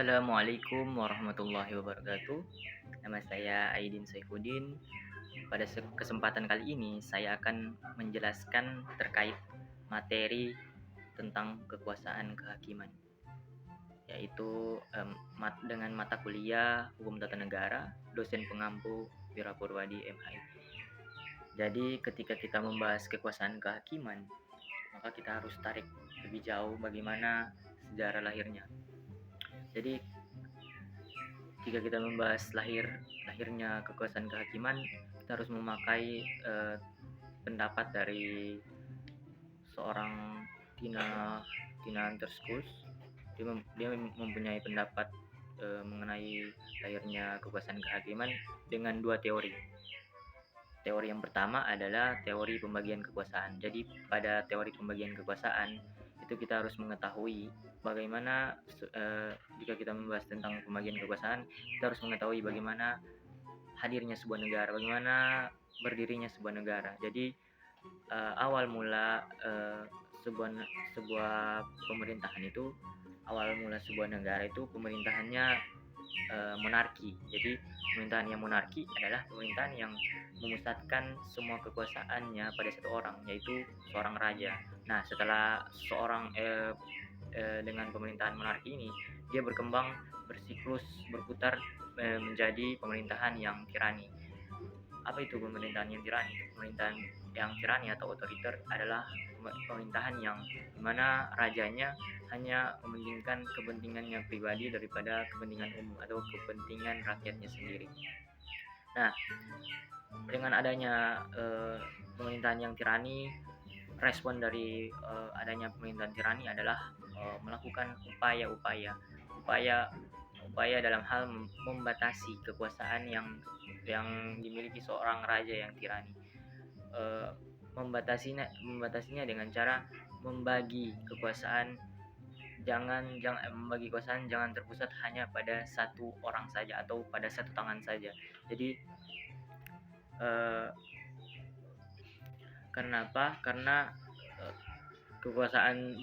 Assalamualaikum warahmatullahi wabarakatuh. Nama saya Aidin Saifuddin. Pada kesempatan kali ini saya akan menjelaskan terkait materi tentang kekuasaan kehakiman, yaitu dengan mata kuliah Hukum Tata Negara, dosen pengampu Wira Purwadi MHI. Jadi ketika kita membahas kekuasaan kehakiman, maka kita harus tarik lebih jauh bagaimana sejarah lahirnya. Jadi jika kita membahas lahirnya kekuasaan kehakiman, kita harus memakai pendapat dari seorang Tina Anterskus. Dia mempunyai pendapat mengenai lahirnya kekuasaan kehakiman dengan dua teori. Teori yang pertama adalah teori pembagian kekuasaan. Jadi pada teori pembagian kekuasaan itu kita harus mengetahui bagaimana jika kita membahas tentang pembagian kekuasaan, kita harus mengetahui bagaimana hadirnya sebuah negara, bagaimana berdirinya sebuah negara. Jadi awal mula sebuah pemerintahan itu, awal mula sebuah negara itu pemerintahannya monarki. Jadi pemerintahan yang monarki adalah pemerintahan yang memusatkan semua kekuasaannya pada satu orang, yaitu seorang raja. Nah, setelah seorang dengan pemerintahan monarki ini, dia berkembang, bersiklus, berputar menjadi pemerintahan yang tirani. Apa itu pemerintahan yang tirani? Pemerintahan yang tirani atau otoriter adalah pemerintahan yang dimana rajanya hanya mementingkan kepentingannya pribadi daripada kepentingan umum atau kepentingan rakyatnya sendiri. Nah, dengan adanya pemerintahan yang tirani, respon dari adanya pemerintahan tirani adalah melakukan upaya dalam hal membatasi kekuasaan yang dimiliki seorang raja yang tirani. Membatasinya dengan cara membagi kekuasaan jangan terpusat hanya pada satu orang saja atau pada satu tangan saja. Jadi kenapa? Karena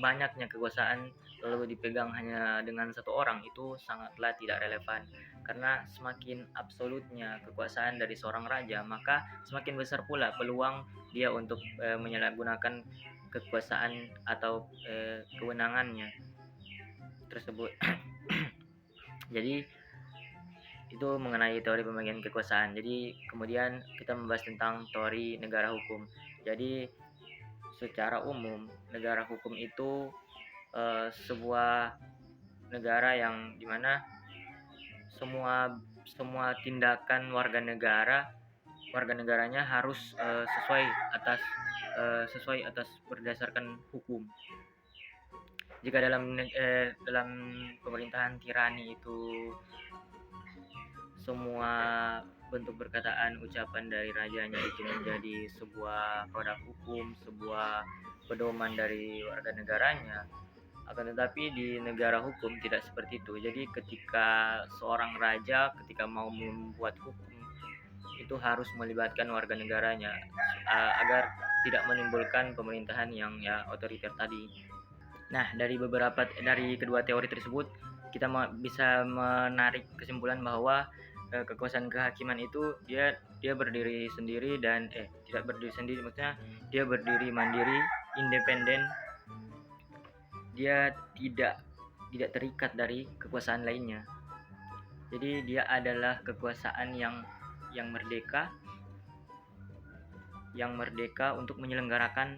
banyaknya kekuasaan lalu dipegang hanya dengan satu orang itu sangatlah tidak relevan, karena semakin absolutnya kekuasaan dari seorang raja, maka semakin besar pula peluang dia untuk menyalahgunakan kekuasaan atau kewenangannya tersebut. Jadi itu mengenai teori pembagian kekuasaan. Jadi kemudian kita membahas tentang teori negara hukum. Jadi secara umum negara hukum itu sebuah negara yang dimana semua tindakan warga negaranya harus sesuai atas berdasarkan hukum. Jika dalam pemerintahan tirani itu semua bentuk perkataan ucapan dari rajanya itu menjadi sebuah produk hukum, sebuah pedoman dari warga negaranya. Akan tetapi di negara hukum tidak seperti itu. Jadi ketika seorang raja ketika mau membuat hukum itu harus melibatkan warga negaranya agar tidak menimbulkan pemerintahan yang otoriter tadi. Nah, dari kedua teori tersebut kita bisa menarik kesimpulan bahwa kekuasaan kehakiman itu dia berdiri sendiri dan tidak berdiri sendiri, maksudnya dia berdiri mandiri, independen. Dia tidak terikat dari kekuasaan lainnya. Jadi dia adalah kekuasaan yang merdeka untuk menyelenggarakan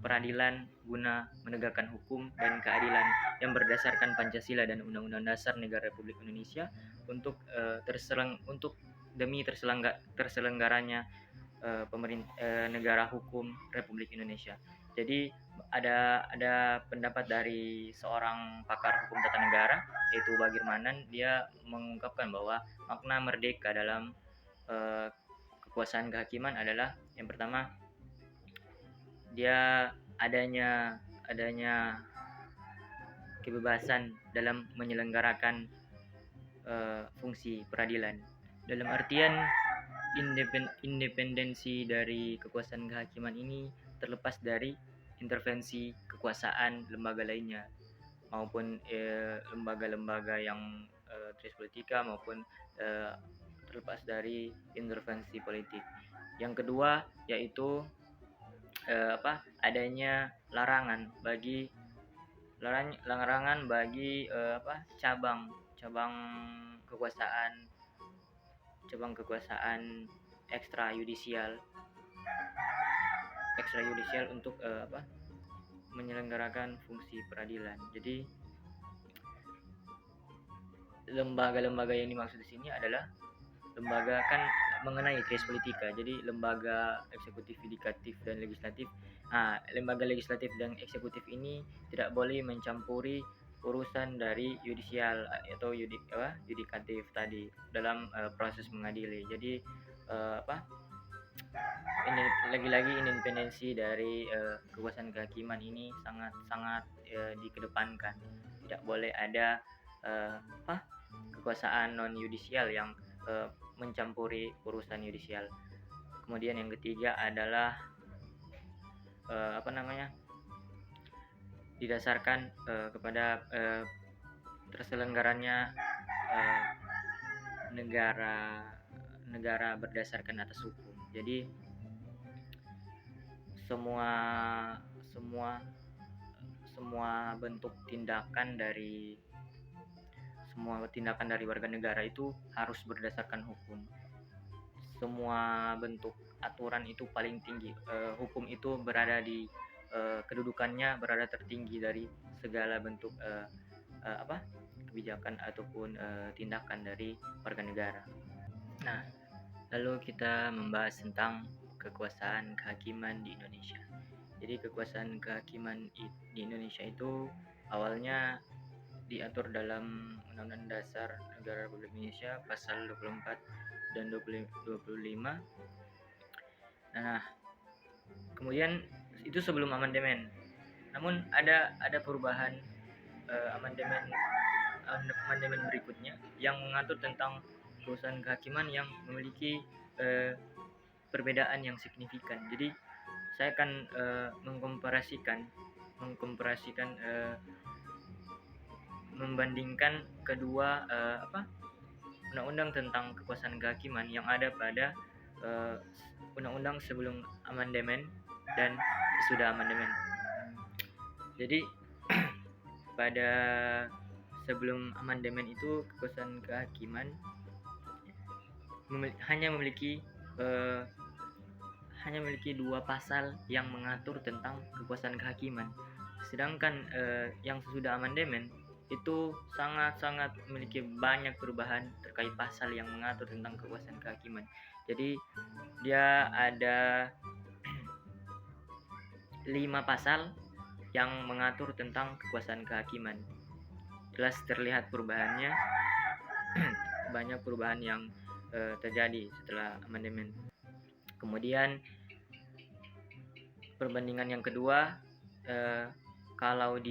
peradilan guna menegakkan hukum dan keadilan yang berdasarkan Pancasila dan Undang-Undang Dasar Negara Republik Indonesia untuk demi terselenggaranya negara hukum Republik Indonesia. Jadi ada pendapat dari seorang pakar hukum tata negara yaitu Bagir Manan. Dia mengungkapkan bahwa makna merdeka dalam kekuasaan kehakiman adalah yang pertama, dia adanya kebebasan dalam menyelenggarakan fungsi peradilan. Dalam artian independensi dari kekuasaan kehakiman ini terlepas dari intervensi kekuasaan lembaga lainnya. maupun lembaga-lembaga yang Trispolitika maupun terlepas dari intervensi politik. Yang kedua yaitu adanya larangan bagi cabang cabang kekuasaan ekstrayudisial untuk menyelenggarakan fungsi peradilan. Jadi lembaga-lembaga yang dimaksud di sini adalah lembaga kan mengenai Trispolitika. Jadi lembaga eksekutif, yudikatif, dan legislatif. Lembaga legislatif dan eksekutif ini tidak boleh mencampuri urusan dari yudisial atau yudikatif tadi dalam proses mengadili. Jadi ini lagi-lagi independensi dari kekuasaan kehakiman ini sangat dikedepankan. Tidak boleh ada kekuasaan non yudisial yang mencampuri urusan yudisial. Kemudian yang ketiga adalah didasarkan kepada terselenggaranya negara berdasarkan atas hukum. Jadi semua bentuk tindakan dari warga negara itu harus berdasarkan hukum. Semua bentuk aturan itu paling tinggi. Hukum itu berada di kedudukannya berada tertinggi dari segala bentuk kebijakan ataupun tindakan dari warga negara. Nah, lalu kita membahas tentang kekuasaan kehakiman di Indonesia. Jadi kekuasaan kehakiman di Indonesia itu awalnya diatur dalam Undang-Undang Dasar Negara Republik Indonesia pasal 24 dan 25. Nah, kemudian itu sebelum amandemen. Namun ada perubahan amandemen berikutnya yang mengatur tentang kekuasaan kehakiman yang memiliki perbedaan yang signifikan. Jadi saya akan membandingkan kedua undang-undang tentang kekuasaan kehakiman yang ada pada undang-undang sebelum amandemen dan sesudah amandemen. Jadi pada sebelum amandemen itu kekuasaan kehakiman hanya memiliki 2 pasal yang mengatur tentang kekuasaan kehakiman. Sedangkan yang sesudah amandemen itu sangat memiliki banyak perubahan terkait pasal yang mengatur tentang kekuasaan kehakiman. Jadi dia ada 5 pasal yang mengatur tentang kekuasaan kehakiman. Jelas terlihat perubahannya. Banyak perubahan yang terjadi setelah amandemen. Kemudian perbandingan yang kedua, kalau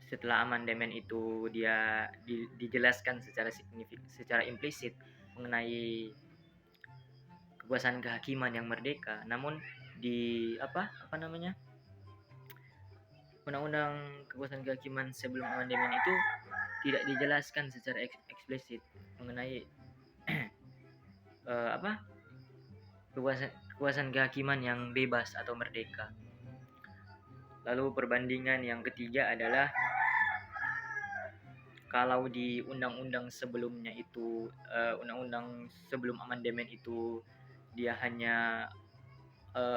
setelah amandemen itu dia dijelaskan secara implisit mengenai kekuasaan kehakiman yang merdeka, namun di undang-undang kekuasaan kehakiman sebelum amandemen itu tidak dijelaskan secara eksplisit mengenai kekuasaan kehakiman yang bebas atau merdeka. Lalu perbandingan yang ketiga adalah kalau di undang-undang sebelumnya itu undang-undang sebelum amandemen itu dia hanya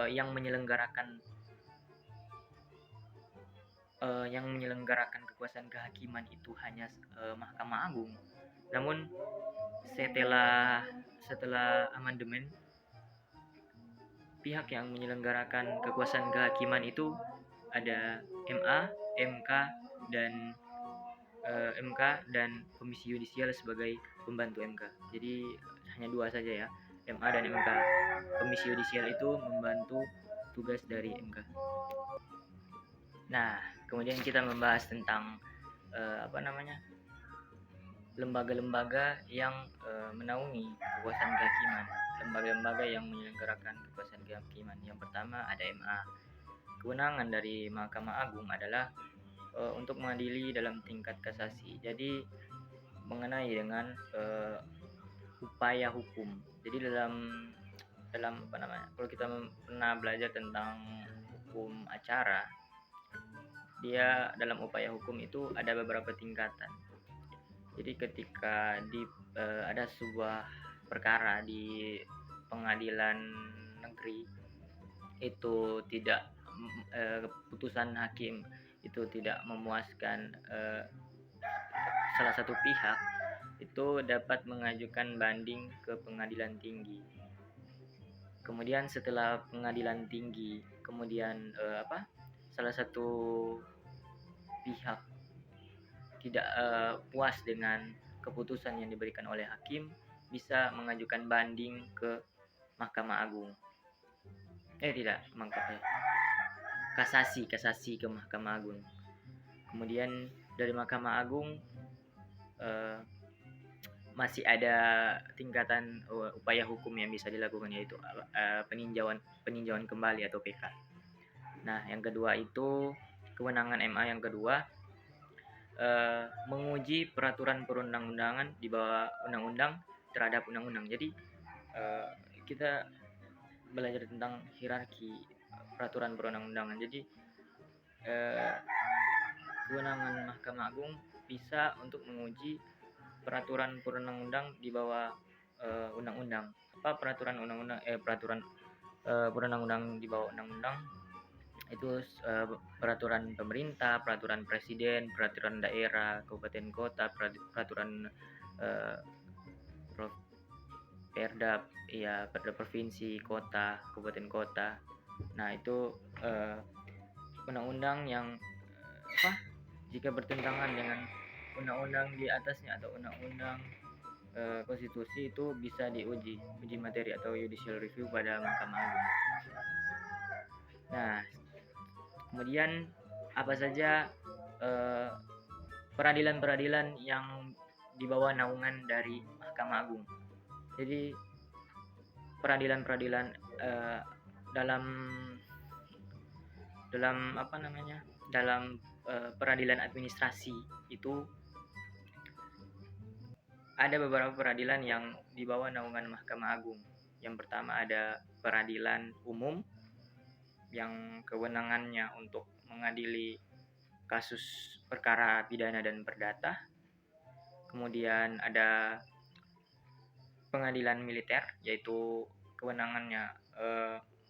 yang menyelenggarakan kekuasaan kehakiman itu hanya Mahkamah Agung. Namun setelah amandemen, pihak yang menyelenggarakan kekuasaan kehakiman itu ada MA, MK dan Komisi Yudisial sebagai pembantu MK. Jadi hanya 2 saja ya, MA dan MK. Komisi Yudisial itu membantu tugas dari MK. Nah, kemudian kita membahas tentang lembaga-lembaga yang menaungi kekuasaan kehakiman. Lembaga-lembaga yang menyelenggarakan kekuasaan kehakiman. Yang pertama ada MA. Kewenangan dari Mahkamah Agung adalah untuk mengadili dalam tingkat kasasi. Jadi mengenai dengan upaya hukum. Jadi dalam dalam apa namanya? Kalau kita pernah belajar tentang hukum acara, dia dalam upaya hukum itu ada beberapa tingkatan. Jadi ketika ada sebuah perkara di pengadilan negeri itu tidak keputusan hakim itu tidak memuaskan salah satu pihak, itu dapat mengajukan banding ke pengadilan tinggi. Kemudian setelah pengadilan tinggi, kemudian salah satu pihak tidak puas dengan keputusan yang diberikan oleh hakim, bisa mengajukan banding ke Mahkamah Agung. Kasasi ke Mahkamah Agung. Kemudian dari Mahkamah Agung masih ada tingkatan upaya hukum yang bisa dilakukan, yaitu peninjauan kembali atau PK. Nah, yang kedua itu kewenangan MA yang kedua, menguji peraturan perundang-undangan di bawah undang-undang terhadap undang-undang. Jadi kita belajar tentang hierarki peraturan perundang-undangan. Jadi kewenangan Mahkamah Agung bisa untuk menguji peraturan perundang-undang di bawah undang-undang. Peraturan perundang-undang di bawah undang-undang itu peraturan pemerintah, peraturan presiden, peraturan daerah, kabupaten kota, peraturan Perda provinsi, kota, kabupaten kota. Nah, itu undang-undang yang jika bertentangan dengan undang-undang di atasnya atau undang-undang konstitusi, itu bisa uji materi atau judicial review pada Mahkamah Agung. Nah, kemudian apa saja peradilan-peradilan yang di bawah naungan dari Mahkamah Agung. Jadi peradilan-peradilan dalam peradilan administrasi itu ada beberapa peradilan yang di bawah naungan Mahkamah Agung. Yang pertama ada peradilan umum yang kewenangannya untuk mengadili kasus perkara pidana dan perdata. Kemudian ada pengadilan militer, yaitu kewenangannya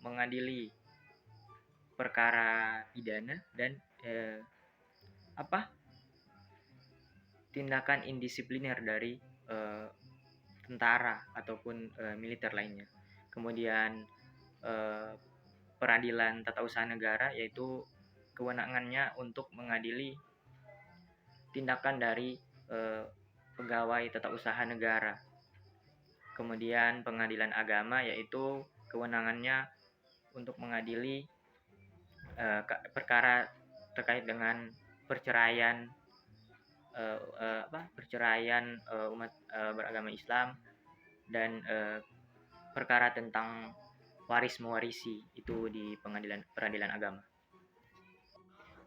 mengadili perkara pidana dan tindakan indisipliner dari tentara ataupun militer lainnya. Kemudian peradilan tata usaha negara, yaitu kewenangannya untuk mengadili tindakan dari pegawai tata usaha negara. Kemudian pengadilan agama, yaitu kewenangannya untuk mengadili perkara terkait dengan perceraian umat beragama Islam dan perkara tentang waris mewarisi, itu di peradilan agama.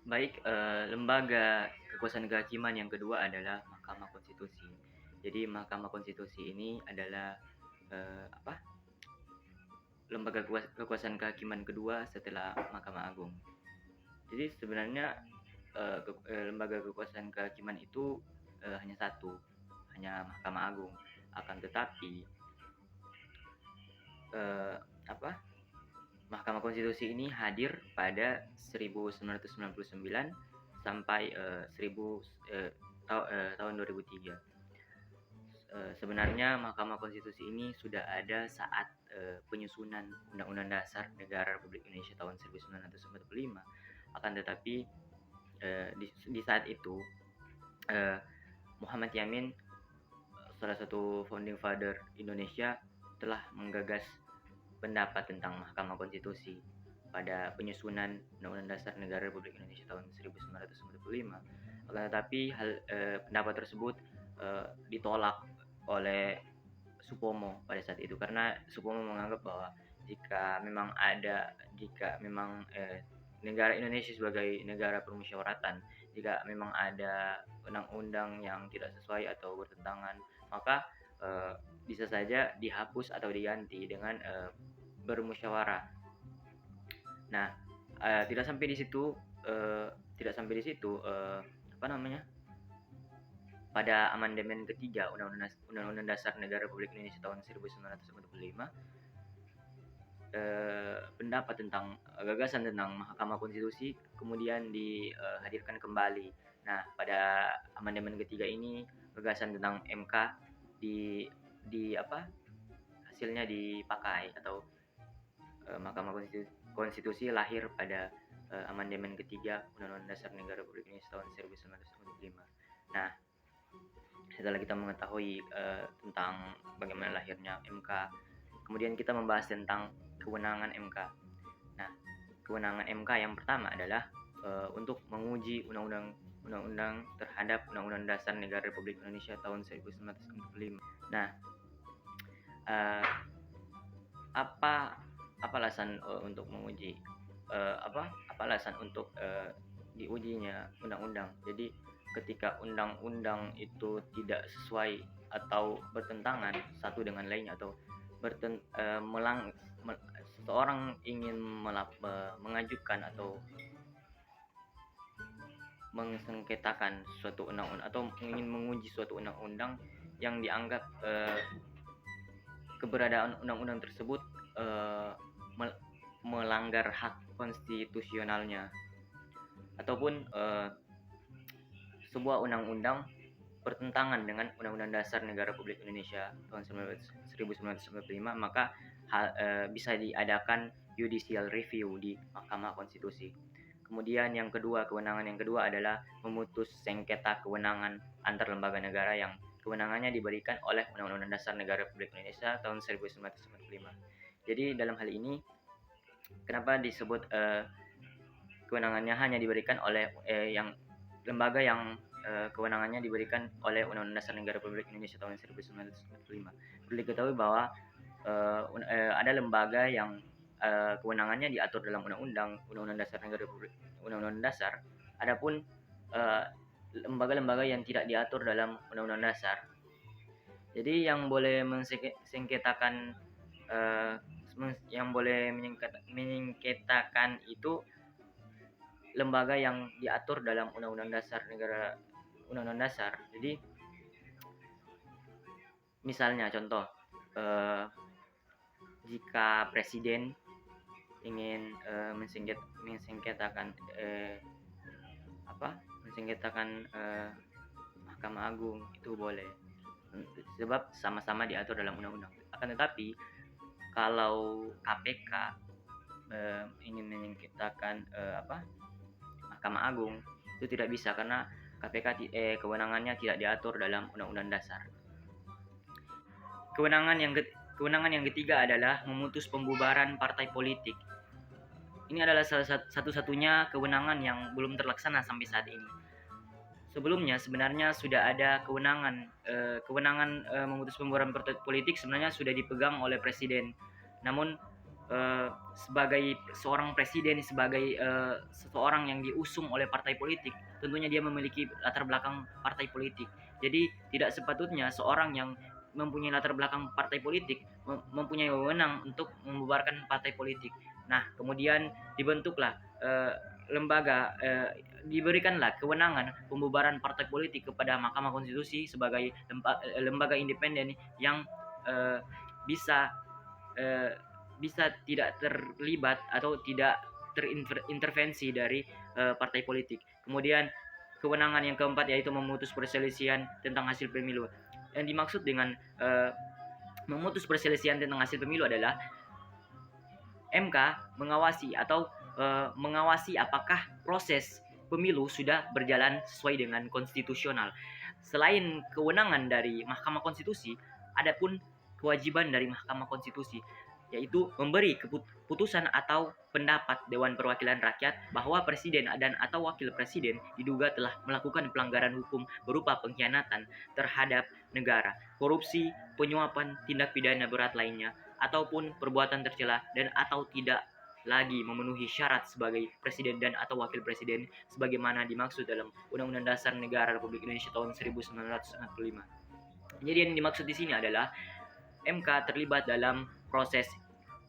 Baik, lembaga kekuasaan kehakiman yang kedua adalah Mahkamah Konstitusi. Jadi Mahkamah Konstitusi ini adalah lembaga kekuasaan kehakiman kedua setelah Mahkamah Agung. Jadi sebenarnya lembaga kekuasaan kehakiman itu hanya satu, hanya Mahkamah Agung. Akan tetapi Mahkamah Konstitusi ini hadir pada 1999 sampai tahun 2003. Sebenarnya Mahkamah Konstitusi ini sudah ada saat penyusunan Undang-Undang Dasar Negara Republik Indonesia tahun 1945. Akan tetapi di saat itu Muhammad Yamin, salah satu founding father Indonesia, telah menggagas pendapat tentang Mahkamah Konstitusi pada penyusunan Undang-Undang Dasar Negara Republik Indonesia tahun 1945. Akan tetapi pendapat tersebut ditolak oleh Supomo pada saat itu, karena Supomo menganggap bahwa jika memang negara Indonesia sebagai negara permusyawaratan, jika memang ada undang-undang yang tidak sesuai atau bertentangan, maka bisa saja dihapus atau diganti dengan bermusyawarah. Nah, tidak sampai di situ, pada amandemen ketiga Undang-Undang Dasar Negara Republik Indonesia tahun 1945, pendapat tentang gagasan tentang Mahkamah Konstitusi kemudian dihadirkan kembali. Nah, pada amandemen ketiga ini gagasan tentang MK hasilnya dipakai, atau Mahkamah Konstitusi lahir pada amandemen ketiga Undang-Undang Dasar Negara Republik Indonesia tahun 1945. Nah, setelah kita mengetahui tentang bagaimana lahirnya MK, kemudian kita membahas tentang kewenangan MK. Nah, kewenangan MK yang pertama adalah untuk menguji undang-undang terhadap Undang-Undang Dasar Negara Republik Indonesia tahun 1945. Nah, apa alasan untuk menguji? Apa alasan untuk diujinya undang-undang? Jadi ketika undang-undang itu tidak sesuai atau bertentangan satu dengan lainnya, atau seseorang ingin mengajukan atau mengsengketakan suatu undang-undang atau ingin menguji suatu undang-undang yang dianggap keberadaan undang-undang tersebut melanggar hak konstitusionalnya, ataupun sebuah undang-undang bertentangan dengan Undang-Undang Dasar Negara Republik Indonesia tahun 1945, maka bisa diadakan judicial review di Mahkamah Konstitusi. Kemudian yang kedua, kewenangan yang kedua adalah memutus sengketa kewenangan antar lembaga negara yang kewenangannya diberikan oleh Undang-Undang Dasar Negara Republik Indonesia tahun 1945. Jadi dalam hal ini kenapa disebut kewenangannya hanya diberikan oleh lembaga yang kewenangannya diberikan oleh Undang-Undang Dasar Negara Republik Indonesia tahun 1945. Perlu diketahui bahwa ada lembaga yang kewenangannya diatur dalam Undang-Undang Dasar Negara Republik Undang-Undang Dasar. Adapun lembaga-lembaga yang tidak diatur dalam Undang-Undang Dasar. Jadi yang boleh menyengketakan itu lembaga yang diatur dalam Undang-Undang Dasar. Jadi misalnya contoh, jika presiden ingin mengsengketakan Mahkamah Agung, itu boleh, sebab sama-sama diatur dalam undang-undang. Akan tetapi kalau KPK ingin menyengketakan Mahkamah Agung, itu tidak bisa karena KPK kewenangannya tidak diatur dalam Undang-Undang Dasar. Kewenangan yang ketiga adalah memutus pembubaran partai politik. Ini adalah salah satu-satunya kewenangan yang belum terlaksana sampai saat ini. Sebelumnya sebenarnya sudah ada kewenangan memutus pembubaran partai politik sebenarnya sudah dipegang oleh presiden. Namun sebagai seorang presiden, sebagai seseorang yang diusung oleh partai politik, tentunya dia memiliki latar belakang partai politik. Jadi tidak sepatutnya seorang yang mempunyai latar belakang partai politik mempunyai wewenang untuk membubarkan partai politik. Nah, kemudian dibentuklah diberikanlah kewenangan pembubaran partai politik kepada Mahkamah Konstitusi sebagai lembaga independen yang bisa tidak terlibat atau tidak terintervensi dari partai politik. Kemudian kewenangan yang keempat yaitu memutus perselisihan tentang hasil pemilu. Yang dimaksud dengan memutus perselisihan tentang hasil pemilu adalah MK mengawasi apakah proses pemilu sudah berjalan sesuai dengan konstitusional. Selain kewenangan dari Mahkamah Konstitusi, ada pun kewajiban dari Mahkamah Konstitusi, yaitu memberi keputusan atau pendapat Dewan Perwakilan Rakyat bahwa presiden dan atau wakil presiden diduga telah melakukan pelanggaran hukum berupa pengkhianatan terhadap negara, korupsi, penyuapan, tindak pidana berat lainnya, ataupun perbuatan tercela dan atau tidak lagi memenuhi syarat sebagai presiden dan atau wakil presiden sebagaimana dimaksud dalam Undang-Undang Dasar Negara Republik Indonesia tahun 1945. Jadi yang dimaksud di sini adalah MK terlibat dalam proses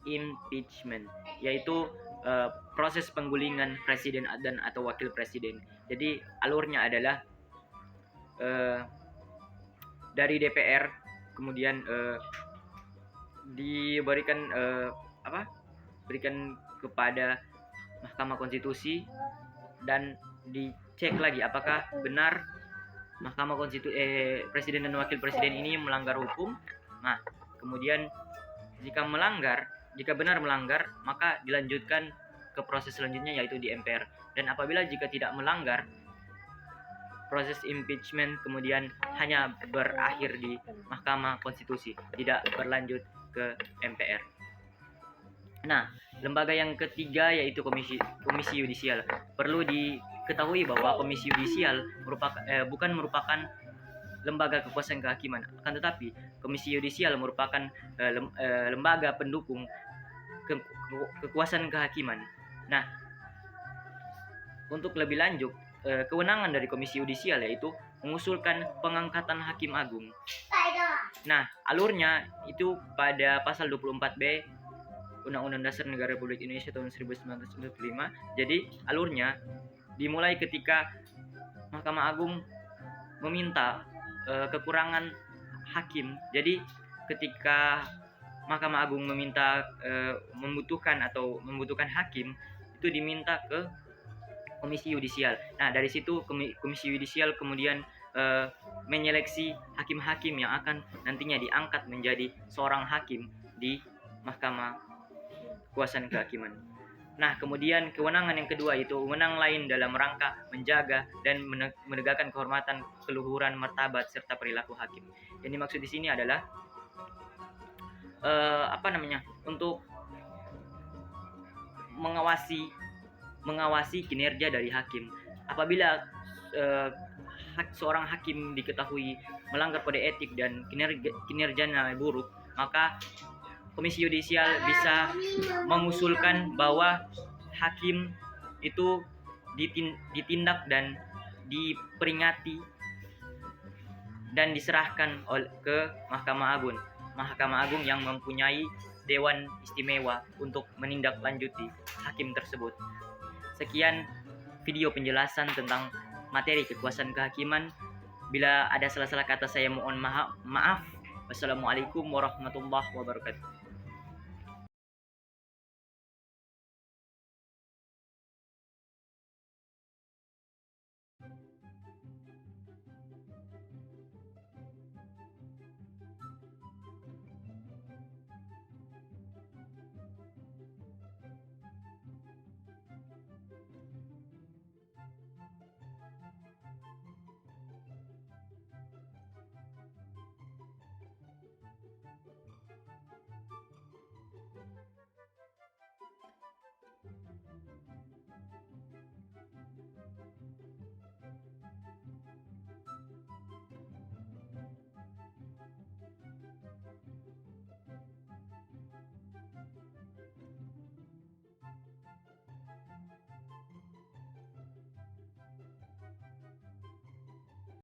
impeachment, yaitu proses penggulingan presiden dan atau wakil presiden. Jadi alurnya adalah dari DPR, kemudian diberikan berikan kepada Mahkamah Konstitusi dan dicek lagi apakah benar Mahkamah Konstitusi presiden dan wakil presiden ini melanggar hukum. Nah, kemudian jika benar melanggar, maka dilanjutkan ke proses selanjutnya yaitu di MPR. Dan apabila jika tidak melanggar, proses impeachment kemudian hanya berakhir di Mahkamah Konstitusi, tidak berlanjut ke MPR. Nah, lembaga yang ketiga yaitu Komisi Yudisial. Perlu diketahui bahwa Komisi Yudisial bukan merupakan lembaga kekuasaan kehakiman, akan tetapi Komisi Yudisial merupakan lembaga pendukung kekuasaan kehakiman. Nah, untuk lebih lanjut, kewenangan dari Komisi Yudisial yaitu mengusulkan pengangkatan Hakim Agung. Nah, alurnya itu pada pasal 24B Undang-Undang Dasar Negara Republik Indonesia tahun 1945. Jadi alurnya dimulai ketika Mahkamah Agung meminta kekurangan hakim. Jadi ketika Mahkamah Agung meminta membutuhkan hakim, itu diminta ke Komisi Yudisial. Nah, dari situ Komisi Yudisial kemudian menyeleksi hakim-hakim yang akan nantinya diangkat menjadi seorang hakim di Mahkamah Kekuasaan Kehakiman. Nah, kemudian kewenangan yang kedua itu wewenang lain dalam rangka menjaga dan menegakkan kehormatan, keluhuran, martabat serta perilaku hakim. Yang dimaksud di sini adalah untuk mengawasi kinerja dari hakim. Apabila seorang hakim diketahui melanggar kode etik dan kinerjanya buruk, maka Komisi Yudisial bisa mengusulkan bahwa hakim itu ditindak dan diperingati dan diserahkan ke Mahkamah Agung. Mahkamah Agung yang mempunyai Dewan Istimewa untuk menindaklanjuti hakim tersebut. Sekian video penjelasan tentang materi kekuasaan kehakiman. Bila ada salah-salah kata saya mohon maaf. Wassalamualaikum warahmatullahi wabarakatuh.